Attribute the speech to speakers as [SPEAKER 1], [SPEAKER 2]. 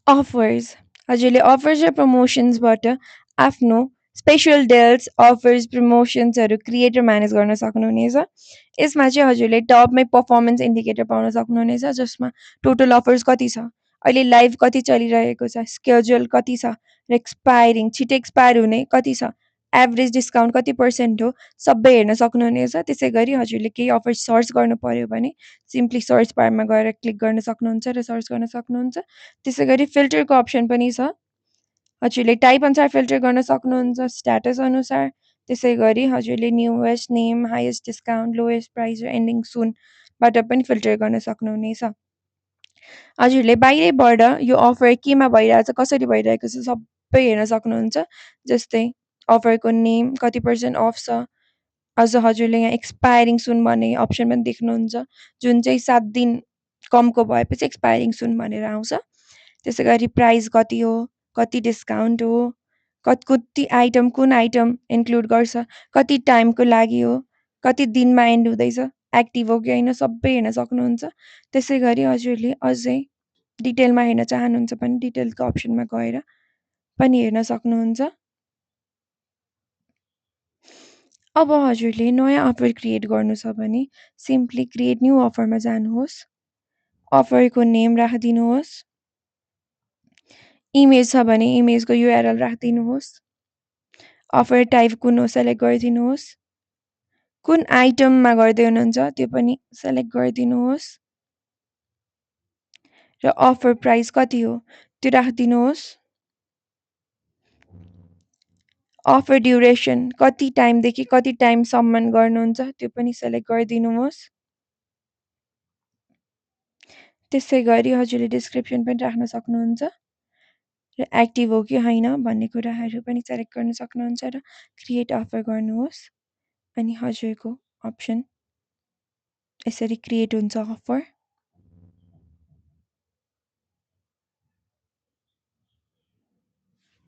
[SPEAKER 1] Offers हजुरले offers र प्रमोसन्सबाट आफ्नो स्पेसल डिल्स अफर्स प्रमोसन्सहरू क्रिएट र म्यानेज गर्न सक्नुहुनेछ। यसमा चाहिँ हजुरले टपमै पर्फर्मेन्स इन्डिकेटर पाउन सक्नुहुनेछ जसमा टोटल अफर्स कति छ, अहिले लाइभ कति चलिरहेको छ, स्केड्युल कति छ र एक्सपायरिङ छिटो एक्सपायर हुने कति छ, एभरेज डिस्काउन्ट कति पर्सेन्ट हो, सबै हेर्न सक्नुहुनेछ। त्यसै गरी हजुरले केही अफर सर्च गर्नु पर्यो भने सिम्पली सर्च बारमा गएर क्लिक गर्न सक्नुहुन्छ र सर्च गर्न सक्नुहुन्छ। त्यसै गरी फिल्टरको अप्सन पनि छ, हजुरले टाइप अनुसार फिल्टर गर्न सक्नुहुन्छ, स्ट्याटस अनुसार। त्यसै गरी हजुरले newest name, highest discount, lowest price र एन्डिङ सुनबाट पनि फिल्टर गर्न सक्नुहुनेछ। हजुरले बाहिरैबाट यो अफर केमा भइरहेछ, कसरी भइरहेको छ सबै हेर्न सक्नुहुन्छ। जस्तै अफरको नेम, कति पर्सेन्ट अफ छ, अझ हजुरले यहाँ एक्सपायरिङ सुन भन्ने अप्सन पनि देख्नुहुन्छ जुन चाहिँ 7 दिन कमको भएपछि एक्सपायरिङ सुन भनेर आउँछ। त्यसै गरी प्राइस कति हो, कति डिस्काउन्ट हो, कति आइटम, कुन आइटम इन्क्लुड गर्छ, कति टाइमको लागि हो, कति दिनमा एन्ड हुँदैछ, एक्टिभ हो कि होइन, सबै हेर्न सक्नुहुन्छ। त्यसै गरी हजुरले अझै डिटेलमा हेर्न चाहनुहुन्छ भने डिटेलको अप्सनमा गएर पनि हेर्न सक्नुहुन्छ। अब हजुरले नयाँ अफर क्रिएट गर्नु छ भने सिम्पली क्रिएट न्यू अफरमा जानुहोस्, अफरको नेम राखिदिनुहोस्, इमेज छ भने इमेजको युआरएल राखिदिनुहोस्, अफर टाइप कुन हो सेलेक्ट गरिदिनुहोस्, कुन आइटममा गर्दै हुनुहुन्छ त्यो पनि सेलेक्ट गरिदिनुहोस् र अफर प्राइस कति हो त्यो राखिदिनुहोस्। अफर ड्युरेसन कति टाइमदेखि कति टाइमसम्म गर्नुहुन्छ त्यो पनि सेलेक्ट गरिदिनुहोस्। त्यसै गरी हजुरले डिस्क्रिप्सन पनि राख्न सक्नुहुन्छ र एक्टिभ हो कि होइन भन्ने कुराहरू पनि सेलेक्ट गर्न सक्नुहुन्छ र क्रिएट अफर गर्नुहोस् अनि हजुरको अप्सन यसरी क्रिएट हुन्छ अफर।